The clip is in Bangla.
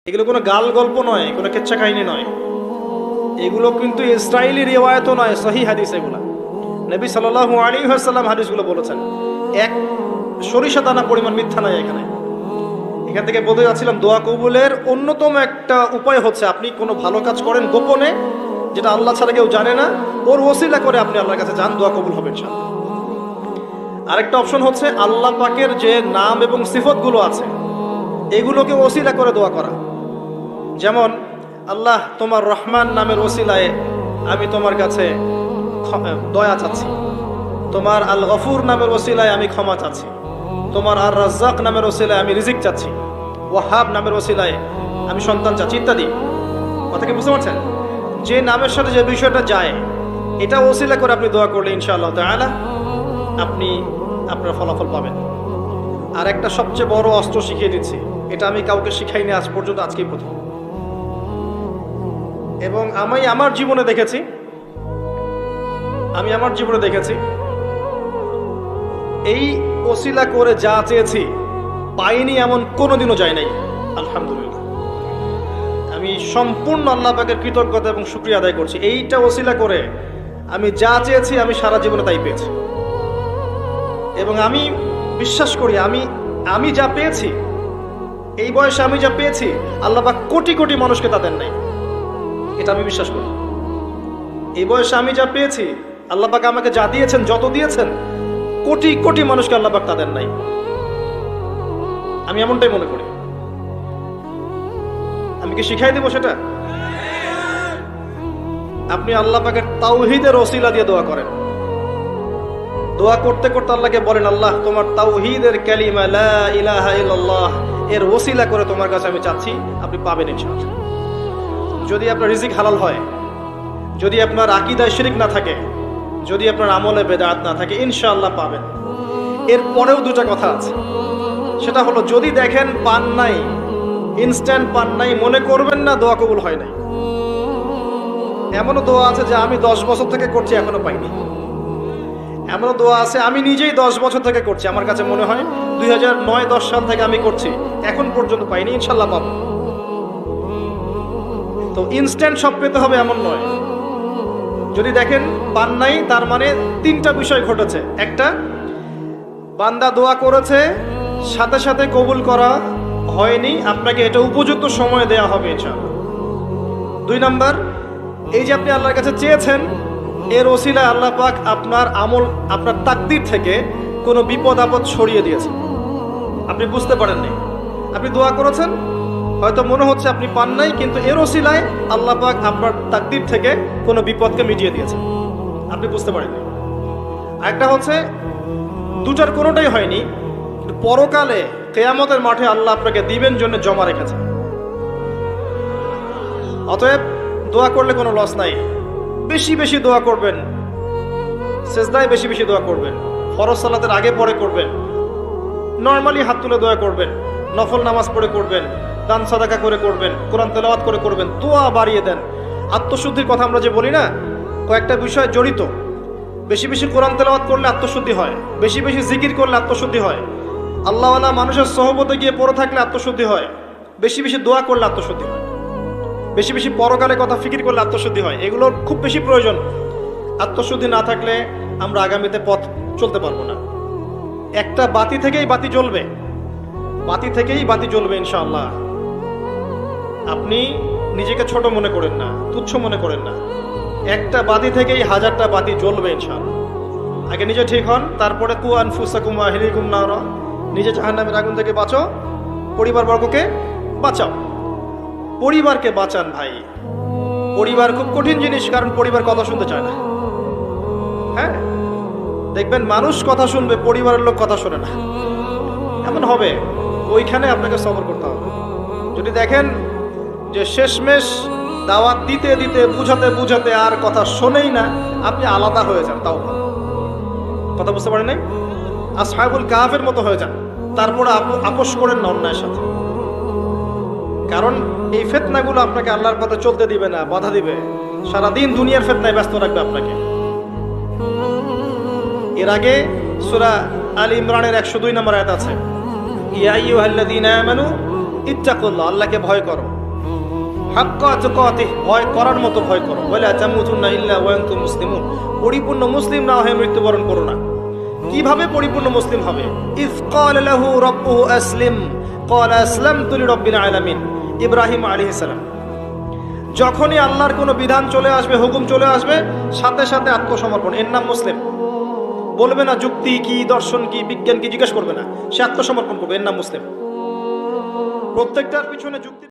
এগুলো কোনো গাল গল্প নয়, কোনো কেচ্ছা কাহিনী নয়, এগুলো কিন্তু ইসরায়েলি রিওয়ায়াতও নয়, সহিহ হাদিস এগুলা। নবী সাল্লাল্লাহু আলাইহি ওয়াসাল্লাম হাদিসগুলো বলেছেন, এক সরিষা দানা পরিমাণ মিথ্যা নাই এখানে। এখান থেকে বলতে যাচ্ছিলাম, দোয়া কবুলের অন্যতম একটা উপায় হচ্ছে আপনি কোনো ভালো কাজ করেন গোপনে, যেটা আল্লাহ ছাড়া কেউ জানে না, ওর ওসিলা করে আপনি আল্লাহর কাছে যান, দোয়া কবুল হবে ইনশাআল্লাহ। আরেকটা অপশন হচ্ছে আল্লাহ পাকের যে নাম এবং সিফতগুলো আছে এগুলোকে ওসিলা করে দোয়া করা। যেমন, আল্লাহ তোমার রহমান নামের ওসিলায় আমি তোমার কাছে দয়া চাচ্ছি, তোমার আল গফুর নামের ওসিলায় আমি ক্ষমা চাচ্ছি, তোমার আর রাজ্জাক নামের ওসিলায় আমি রিজিক চাচ্ছি, ওয়াহাব নামের ওসিলায় আমি সন্তান চাচ্ছি, ইত্যাদি। কথা কি বুঝতে পারছেন? যে নামের সাথে যে বিষয়টা যায় এটা ওসিলা করে আপনি দোয়া করলে ইনশাআল্লাহ তাআলা আপনি আপনার ফলাফল পাবেন। আর একটা সবচেয়ে বড় অস্ত্র শিখিয়ে দিচ্ছি, এটা আমি কাউকে শিখাইনি আজ পর্যন্ত, আজকেই প্রথম। এবং আমি আমার জীবনে দেখেছি এই ওসিলা করে যা চেয়েছি পাইনি এমন কোনোদিনও যায় নাই, আলহামদুলিল্লাহ। আমি সম্পূর্ণ আল্লাহ পাকের কৃতজ্ঞতা এবং শুকরিয়া আদায় করছি। এইটা ওসিলা করে আমি যা চেয়েছি আমি সারা জীবনে তাই পেয়েছি। এবং আমি বিশ্বাস করি আমি যা পেয়েছি, এই বয়সে আমি যা পেয়েছি আল্লাহ পাক কোটি কোটি মানুষকে তা দেন নাই, এটা আমি বিশ্বাস করি। এই বয়সে আমি যা পেয়েছি আল্লাহ পাক আমাকে যা দিয়েছেন, যত দিয়েছেন, কোটি কোটি মানুষকে আল্লাহ পাক তা দেন নাই, আমি এমনটাই মনে করি। আমি কি শিখাই দেব সেটা? আপনি আল্লাহ পাকের তাওহীদের ওসিলা দিয়ে দোয়া করেন। দোয়া করতে করতে আল্লাহকে বলেন, আল্লাহ তোমার তাওহীদের কালিমা লা ইলাহা ইল্লাল্লাহ এর ওসিলা করে তোমার কাছে আমি চাচ্ছি, আপনি পাবেন ইনশাআল্লাহ। যদি আপনার রিজিক হালাল হয়, যদি আপনার আকীদায় শিরক না থাকে, যদি আপনার আমলে বেদাত না থাকে, ইনশাআল্লাহ পাবেন। এর পরেও দুটো কথা আছে, সেটা হলো যদি দেখেন পান নাই, ইনস্ট্যান্ট পান নাই, মনে করবেন না দোয়া কবুল হয় নাই। এমনও দোয়া আছে যে আমি 10 বছর থেকে করছি এখনো পাইনি। এমনও দোয়া আছে আমি নিজেই 10 বছর থেকে করছি, আমার কাছে মনে হয় 2009-10 সাল থেকে আমি করছি, এখন পর্যন্ত পাইনি, ইনশাআল্লাহ পাবো। তো ইনস্ট্যান্ট সব পেতে হবে এমন নয়। যদি দেখেন পান নাই, তার মানে 3টা বিষয় ঘটেছে। একটা, বান্দা দোয়া করেছে, সাথে সাথে কবুল করা হয়নি, আপনাকে এটা উপযুক্ত সময় দেয়া হবে ইনশাআল্লাহ। 2 নাম্বার, এই যে আপনি আল্লাহর কাছে চেয়েছেন, এর ওসিলায় আল্লাহ পাক আপনার আমল, আপনার তাকদীর থেকে কোনো বিপদ আপদ সরিয়ে দিয়েছেন, আপনি বুঝতে পারেননি। আপনি দোয়া করেছেন, হয়তো মনে হচ্ছে আপনি পান নাই, কিন্তু এর ওসিলায় আল্লাহ পাক আপনার তাকদীর থেকে কোনো বিপদকে মিটিয়ে দিয়েছেন, আপনি বুঝতে পারেননি। আরেকটা হচ্ছে দুটার কোনোটাই হয়নি, কিন্তু পরকালে কিয়ামতের মাঠে আল্লাহ আপনাকে দিবেন জন্য জমা রেখেছেন। অতএব দোয়া করলে কোনো লস নাই। বেশি বেশি দোয়া করবেন, সেজদায় বেশি বেশি দোয়া করবেন, ফরজ সালাতের আগে পরে করবেন, নরমালি হাত তুলে দোয়া করবেন, নফল নামাজ পড়ে করবেন, দান সাদাকা করে করবেন, কোরআন তেলাওয়াত করে করবেন, দোয়া বাড়িয়ে দেন। আত্মশুদ্ধির কথা আমরা যে বলি না, কয়েকটা বিষয় জড়িত। বেশি বেশি কোরআন তেলাওয়াত করলে আত্মশুদ্ধি হয়, বেশি বেশি জিকির করলে আত্মশুদ্ধি হয়, আল্লাহওয়ালা মানুষের সহবতে গিয়ে পড়ে থাকলে আত্মশুদ্ধি হয়, বেশি বেশি দোয়া করলে আত্মশুদ্ধি হয়, বেশি বেশি পরকালে কথা ফিকির করলে আত্মশুদ্ধি হয়। এগুলোর খুব বেশি প্রয়োজন। আত্মশুদ্ধি না থাকলে আমরা আগামীতে পথ চলতে পারবো না। একটা বাতি থেকেই বাতি জ্বলবে, বাতি থেকেই বাতি জ্বলবে ইনশাআল্লাহ। আপনি নিজেকে ছোট মনে করেন না, তুচ্ছ মনে করেন না, একটা বাতি থেকেই 1000টা বাতি জ্বলবে ইনশাআল্লাহ। আগে নিজে ঠিক হন, তারপরে কু আনফুসাকুম ওয়া আহলিকুম নারা, নিজে জাহান্নামের আগুন থেকে বাঁচো, পরিবারবর্গকে বাঁচাও। পরিবারকে বাঁচান ভাই। পরিবার খুব কঠিন জিনিস, কারণ পরিবার কথা শুনতে চায় না। হ্যাঁ, দেখবেন মানুষ কথা শুনবে, পরিবারের লোক কথা শোনে না, এমন হবে। ওইখানে আপনাকে সবর করতে হবে। যদি দেখেন যে শেষমেশ দাওয়াত দিতে দিতে বুঝাতে বুঝাতে আর কথা শোনেই না, আপনি আলাদা হয়ে যান, তাও কথা বুঝতে পারেন নাই, আসহাবুল কাহাফের মতো হয়ে যান, তারপরে আপোষ করেন না অন্যায়ের সাথে। কারণ এই ফিতনাগুলো আপনাকে আল্লাহর পথে চলতে দিবে না, বাধা দিবে, সারাদিন দুনিয়ার ফিতনায় ব্যস্ত রাখবে আপনাকে। এর আগে সূরা আল ইমরানের 102 নম্বর আয়াত আছে, ইয়া আইয়ুহাল্লাযীনা আমানু ইত্তাকুল্লাহ, আল্লাহকে ভয় করো। হাক্কা তুকাতিহ, ভয় করার মতো ভয় করো। ওয়ালা তামুতুন্না ইল্লা ওয়া আনতুম মুসলিমুন, পরিপূর্ণ মুসলিম না হয়ে মৃত্যুবরণ করো না। কিভাবে পরিপূর্ণ মুসলিম হবে? ইয ক্বালা লাহু রাব্বুহু আসলিম ক্বালা আসলামতু লিরাব্বিল আলামিন। ইব্রাহিম আলাইহিস সালাম যখনই আল্লাহর কোনো বিধান চলে আসবে, হুকুম চলে আসবে, সাথে সাথে আত্মসমর্পণ, এর নাম মুসলিম। বলবে না যুক্তি কি, দর্শন কি, বিজ্ঞান কি, জিজ্ঞেস করবে না, সে আত্মসমর্পণ করবে, এর নাম মুসলিম। প্রত্যেকটার পিছনে যুক্তি